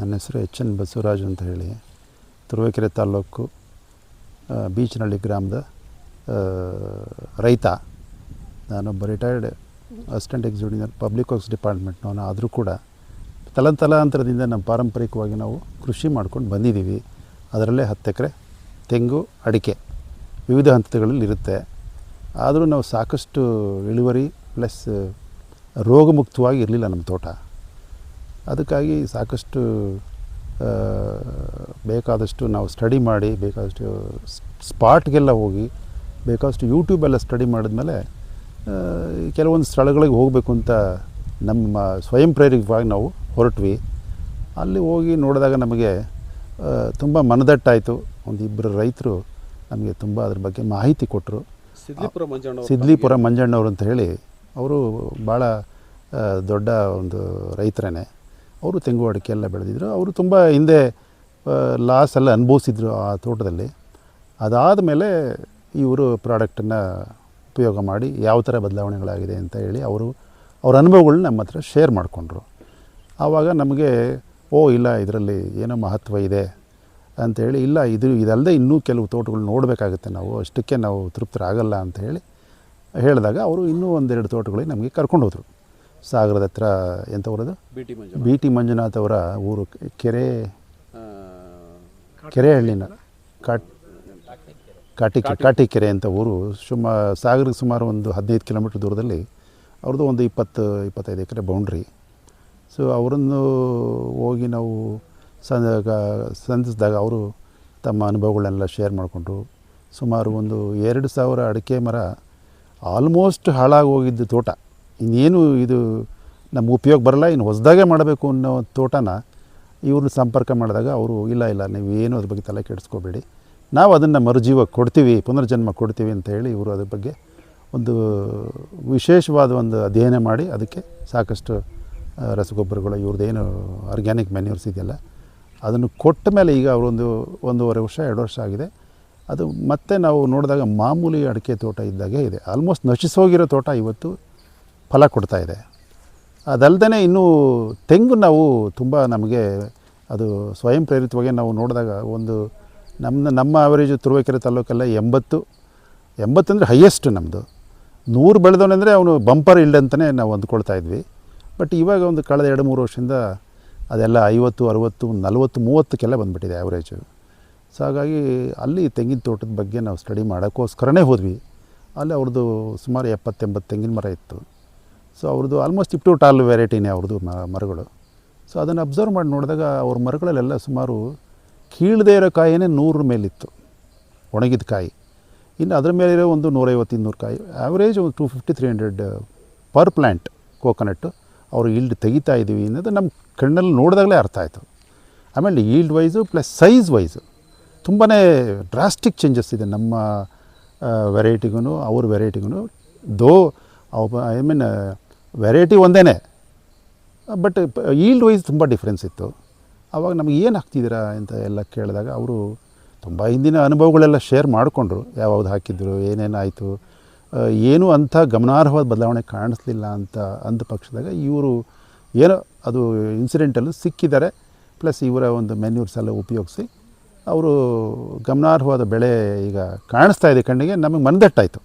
ನನ್ನ ಹೆಸರು H N Basavaraju ಅಂತ ಹೇಳಿ ತುರುವೇಕೆರೆ ತಾಲ್ಲೂಕು ಬೀಚನಹಳ್ಳಿ ಗ್ರಾಮದ ರೈತ. ನಾನೊಬ್ಬ retired assistant executive public works ಡಿಪಾರ್ಟ್ಮೆಂಟ್ನವನು. ಆದರೂ ಕೂಡ ತಲಾಂತರದಿಂದ ನಮ್ಮ ಪಾರಂಪರಿಕವಾಗಿ ನಾವು ಕೃಷಿ ಮಾಡ್ಕೊಂಡು ಬಂದಿದ್ದೀವಿ. ಅದರಲ್ಲೇ 10 ಎಕರೆ ತೆಂಗು, ಅಡಿಕೆ ವಿವಿಧ ಹಂತಗಳಲ್ಲಿ ಇರುತ್ತೆ. ಆದರೂ ನಾವು ಸಾಕಷ್ಟು ಇಳುವರಿ ಪ್ಲಸ್ ರೋಗಮುಕ್ತವಾಗಿ ಇರಲಿಲ್ಲ ನಮ್ಮ ತೋಟ. ಅದಕ್ಕಾಗಿ ಸಾಕಷ್ಟು ಬೇಕಾದಷ್ಟು ನಾವು ಸ್ಟಡಿ ಮಾಡಿ, ಬೇಕಾದಷ್ಟು ಸ್ಪಾಟ್ಗೆಲ್ಲ ಹೋಗಿ, ಬೇಕಾದಷ್ಟು ಯೂಟ್ಯೂಬೆಲ್ಲ ಸ್ಟಡಿ ಮಾಡಿದ್ಮೇಲೆ ಕೆಲವೊಂದು ಸ್ಥಳಗಳಿಗೆ ಹೋಗಬೇಕು ಅಂತ ನಮ್ಮ ಸ್ವಯಂ ಪ್ರೇರಿತವಾಗಿ ನಾವು ಹೊರಟ್ವಿ. ಅಲ್ಲಿ ಹೋಗಿ ನೋಡಿದಾಗ ನಮಗೆ ತುಂಬ ಮನದಟ್ಟಾಯಿತು. ಒಂದು ಇಬ್ಬರು ರೈತರು ನಮಗೆ ತುಂಬ ಅದ್ರ ಬಗ್ಗೆ ಮಾಹಿತಿ ಕೊಟ್ಟರು. ಸಿದ್ಲಿಪುರ ಮಂಜಣ್ಣವರು ಅಂತ ಹೇಳಿ, ಅವರು ಭಾಳ ದೊಡ್ಡ ಒಂದು ರೈತರೇ. ಅವರು ತೆಂಗು ಅಡಿಕೆ ಎಲ್ಲ ಬೆಳೆದಿದ್ರು. ಅವರು ತುಂಬ ಹಿಂದೆ ಲಾಸ್ ಎಲ್ಲ ಅನುಭವಿಸಿದ್ರು ಆ ತೋಟದಲ್ಲಿ. ಅದಾದ ಮೇಲೆ ಇವರು ಪ್ರಾಡಕ್ಟನ್ನು ಉಪಯೋಗ ಮಾಡಿ ಯಾವ ಥರ ಬದಲಾವಣೆಗಳಾಗಿದೆ ಅಂತ ಹೇಳಿ ಅವ್ರ ಅನುಭವಗಳನ್ನ ನಮ್ಮ ಹತ್ರ ಶೇರ್ ಮಾಡಿಕೊಂಡ್ರು. ಆವಾಗ ನಮಗೆ ಇಲ್ಲ ಇದರಲ್ಲಿ ಏನೋ ಮಹತ್ವ ಇದೆ ಅಂಥೇಳಿ, ಇಲ್ಲ ಇದಲ್ಲದೆ ಇನ್ನೂ ಕೆಲವು ತೋಟಗಳು ನೋಡಬೇಕಾಗುತ್ತೆ, ನಾವು ಅಷ್ಟಕ್ಕೆ ನಾವು ತೃಪ್ತರಾಗಲ್ಲ ಅಂತ ಹೇಳಿದಾಗ ಅವರು ಇನ್ನೂ 1-2 ತೋಟಗಳಿಗೆ ನಮಗೆ ಕರ್ಕೊಂಡು ಹೋದರು. ಸಾಗರದ ಹತ್ರ ಎಂಥವ್ರದು ಬಿ ಟಿ ಮಂಜುನಾಥ್ ಅವರ ಊರು, ಕೆರೆಹಳ್ಳಿನ ಕಾಟಿಕೆರೆ ಅಂತ ಊರು. ಸಾಗರಕ್ಕೆ ಸುಮಾರು ಒಂದು 15 ಕಿಲೋಮೀಟ್ರ್ ದೂರದಲ್ಲಿ ಅವ್ರದ್ದು ಒಂದು 20-25 ಎಕರೆ ಬೌಂಡ್ರಿ. ಸೊ ಅವರನ್ನು ಹೋಗಿ ನಾವು ಸಂಧಿಸಿದಾಗ ಅವರು ತಮ್ಮ ಅನುಭವಗಳನ್ನೆಲ್ಲ ಶೇರ್ ಮಾಡಿಕೊಂಡ್ರು. ಸುಮಾರು ಒಂದು 2,000 ಅಡಿಕೆ ಮರ ಆಲ್ಮೋಸ್ಟ್ ಹಾಳಾಗಿ ಹೋಗಿದ್ದು ತೋಟ, ಇನ್ನೇನು ಇದು ನಮ್ಗೆ ಉಪಯೋಗ ಬರಲ್ಲ, ಇನ್ನು ಹೊಸದಾಗೆ ಮಾಡಬೇಕು ಅನ್ನೋ ತೋಟನ ಇವ್ರನ್ನ ಸಂಪರ್ಕ ಮಾಡಿದಾಗ ಅವರು ಇಲ್ಲ ನೀವೇನು ಅದ್ರ ಬಗ್ಗೆ ತಲೆ ಕೆಡಿಸ್ಕೋಬೇಡಿ, ನಾವು ಅದನ್ನು ಮರುಜೀವ ಕೊಡ್ತೀವಿ, ಪುನರ್ಜನ್ಮ ಕೊಡ್ತೀವಿ ಅಂತ ಹೇಳಿ ಇವರು ಅದ್ರ ಬಗ್ಗೆ ಒಂದು ವಿಶೇಷವಾದ ಒಂದು ಅಧ್ಯಯನ ಮಾಡಿ ಅದಕ್ಕೆ ಸಾಕಷ್ಟು ರಸಗೊಬ್ಬರಗಳು, ಇವ್ರದ್ದೇನು ಆರ್ಗ್ಯಾನಿಕ್ ಮ್ಯಾನ್ಯೂರ್ಸ್ ಇದೆಯಲ್ಲ ಅದನ್ನು ಕೊಟ್ಟ ಮೇಲೆ ಈಗ ಅವರೊಂದು 1.5 ವರ್ಷ 2 ವರ್ಷ ಆಗಿದೆ. ಅದು ಮತ್ತೆ ನಾವು ನೋಡಿದಾಗ ಮಾಮೂಲಿ ಅಡಿಕೆ ತೋಟ ಇದ್ದಾಗೆ ಇದೆ. ಆಲ್ಮೋಸ್ಟ್ ನಶಿಸೋಗಿರೋ ತೋಟ ಇವತ್ತು ಫಲ ಕೊಡ್ತಾಯಿದೆ. ಅದಲ್ಲದೆ ಇನ್ನೂ ತೆಂಗು ನಾವು ತುಂಬ ನಮಗೆ ಅದು ಸ್ವಯಂ ಪ್ರೇರಿತವಾಗಿ ನಾವು ನೋಡಿದಾಗ ಒಂದು ನಮ್ಮ ಆವರೇಜು ತುರುವೇಕೆರೆ ತಾಲ್ಲೂಕಲ್ಲ 80 ಅಂದರೆ ಹೈಯೆಸ್ಟ್ ನಮ್ಮದು. 100 ಬೆಳೆದವನೆಂದರೆ ಅವನು ಬಂಪರ್ ಇಲ್ಡ್ ಅಂತಲೇ ನಾವು ಅಂದ್ಕೊಳ್ತಾ ಇದ್ವಿ. ಬಟ್ ಇವಾಗ ಒಂದು ಕಳೆದ 2-3 ವರ್ಷದಿಂದ ಅದೆಲ್ಲ 50, 60, 40, 30ಕ್ಕೆಲ್ಲ ಬಂದುಬಿಟ್ಟಿದೆ ಆ್ಯಾವ್ರೇಜು. ಸೊ ಹಾಗಾಗಿ ಅಲ್ಲಿ ತೆಂಗಿನ ತೋಟದ ಬಗ್ಗೆ ನಾವು ಸ್ಟಡಿ ಮಾಡೋಕ್ಕೋಸ್ಕರನೇ ಹೋದ್ವಿ. ಅಲ್ಲಿ ಅವ್ರದ್ದು ಸುಮಾರು 70-80 ತೆಂಗಿನ ಮರ ಇತ್ತು. ಸೊ ಅವ್ರದ್ದು ಆಲ್ಮೋಸ್ಟ್ ಇಪ್ ಟು ಟಾಲ್ ವೆರೈಟಿನೇ ಅವ್ರದ್ದು ಮರಗಳು. ಸೊ ಅದನ್ನು ಅಬ್ಸರ್ವ್ ಮಾಡಿ ನೋಡಿದಾಗ ಅವ್ರ ಮರಗಳಲ್ಲೆಲ್ಲ ಸುಮಾರು ಕೀಳದೇ ಇರೋ ಕಾಯಿನೇ 100 ಮೇಲಿತ್ತು, ಒಣಗಿದ ಕಾಯಿ. ಇನ್ನು ಅದರ ಮೇಲಿರೋ ಒಂದು 150-200 ಕಾಯಿ, ಆ್ಯಾವ್ರೇಜ್ ಒಂದು 250-300 ಪರ್ ಪ್ಲ್ಯಾಂಟ್ ಕೋಕೋನಟ್ಟು ಅವರು ಈಲ್ಡ್ ತೆಗಿತಾ ಇದ್ದೀವಿ ಅನ್ನೋದು ನಮ್ಮ ಕಣ್ಣಲ್ಲಿ ನೋಡಿದಾಗಲೇ ಅರ್ಥ ಆಯಿತು. ಆಮೇಲೆ yield wise plus size wise ತುಂಬಾ ಡ್ರಾಸ್ಟಿಕ್ ಚೇಂಜಸ್ ಇದೆ ನಮ್ಮ ವೆರೈಟಿಗೂ ಅವ್ರ ವೆರೈಟಿಗೂ. ಐ ಮೀನ್ ವೆರೈಟಿ ಒಂದೇ, ಬಟ್ ಈಲ್ಡ್ ವೈಸ್ ತುಂಬ ಡಿಫ್ರೆನ್ಸ್ ಇತ್ತು. ಆವಾಗ ನಮಗೆ ಏನು ಹಾಕ್ತಿದ್ದೀರಾ ಅಂತ ಎಲ್ಲ ಕೇಳಿದಾಗ ಅವರು ತುಂಬ ಹಿಂದಿನ ಅನುಭವಗಳೆಲ್ಲ ಶೇರ್ ಮಾಡಿಕೊಂಡ್ರು. ಯಾವ್ದು ಹಾಕಿದ್ರು, ಏನೇನಾಯಿತು, ಏನೂ ಅಂಥ ಗಮನಾರ್ಹವಾದ ಬದಲಾವಣೆ ಕಾಣಿಸ್ಲಿಲ್ಲ ಅಂತ ಅಂದ ಪಕ್ಷದಾಗ ಇವರು ಏನೋ ಅದು ಇನ್ಸಿಡೆಂಟಲ್ಲೂ ಸಿಕ್ಕಿದ್ದಾರೆ. ಪ್ಲಸ್ ಇವರ ಒಂದು ಮೆನ್ಯೂರ್ಸ್ ಎಲ್ಲ ಉಪಯೋಗಿಸಿ ಅವರು ಗಮನಾರ್ಹವಾದ ಬೆಳೆ ಈಗ ಕಾಣಿಸ್ತಾ ಇದೆ ಕಣ್ಣಿಗೆ, ನಮಗೆ ಮನದಟ್ಟಾಯಿತು.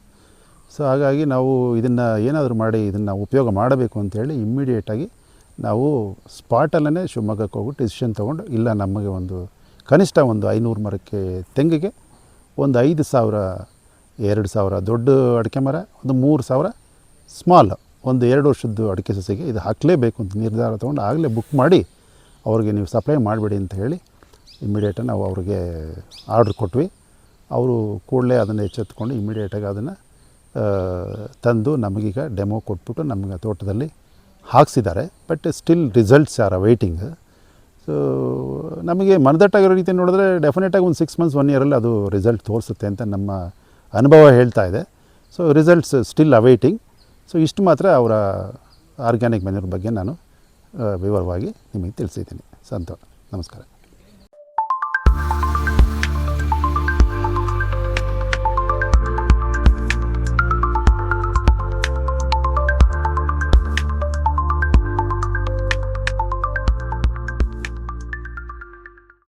ಸೊ ಹಾಗಾಗಿ ನಾವು ಇದನ್ನು ಏನಾದರೂ ಮಾಡಿ ಇದನ್ನು ಉಪಯೋಗ ಮಾಡಬೇಕು ಅಂಥೇಳಿ ಇಮ್ಮಿಡಿಯೇಟಾಗಿ ನಾವು ಸ್ಪಾಟಲ್ಲೇ ಶಿವಮೊಗ್ಗಕ್ಕೆ ಹೋಗಿ ಡಿಸಿಷನ್ ತೊಗೊಂಡು, ಇಲ್ಲ ನಮಗೆ ಒಂದು ಕನಿಷ್ಠ ಒಂದು 500 ಮರಕ್ಕೆ ತೆಂಗಿಗೆ ಒಂದು 5,000 2,000 ದೊಡ್ಡ ಅಡಿಕೆ ಮರ, ಒಂದು 3,000 ಸ್ಮಾಲ್, ಒಂದು 2 ವರ್ಷದ್ದು ಅಡಿಕೆ ಸಸಿಗೆ ಇದು ಹಾಕಲೇಬೇಕು ಅಂತ ನಿರ್ಧಾರ ತೊಗೊಂಡು ಆಗಲೇ ಬುಕ್ ಮಾಡಿ ಅವ್ರಿಗೆ ನೀವು ಸಪ್ಲೈ ಮಾಡಬೇಡಿ ಅಂತ ಹೇಳಿ ಇಮ್ಮಿಡಿಯೇಟಾಗಿ ನಾವು ಅವ್ರಿಗೆ ಆರ್ಡ್ರ್ ಕೊಟ್ವಿ. ಅವರು ಕೂಡಲೇ ಅದನ್ನು ಎಚ್ಚೆತ್ಕೊಂಡು ಇಮ್ಮಿಡಿಯೇಟಾಗಿ ಅದನ್ನು ತಂದು ನಮಗೀಗ ಡೆಮೋ ಕೊಟ್ಬಿಟ್ಟು ನಮಗೆ ತೋಟದಲ್ಲಿ ಹಾಕ್ಸಿದ್ದಾರೆ. But still results are waiting. So ನಮಗೆ ಮನದಟ್ಟಾಗಿರೋ ರೀತಿ ನೋಡಿದ್ರೆ ಡೆಫಿನೆಟಾಗಿ ಒಂದು 6 months 1 year ಅದು ರಿಸಲ್ಟ್ ತೋರಿಸುತ್ತೆ ಅಂತ ನಮ್ಮ ಅನುಭವ ಹೇಳ್ತಾ ಇದೆ. So results still awaiting. So ಇಷ್ಟು ಮಾತ್ರ ಅವರ ಆರ್ಗ್ಯಾನಿಕ್ ಮ್ಯಾನ್ಯೂರ್ ಬಗ್ಗೆ ನಾನು ವಿವರವಾಗಿ ನಿಮಗೆ ತಿಳಿಸಿದ್ದೀನಿ. ನಮಸ್ಕಾರ.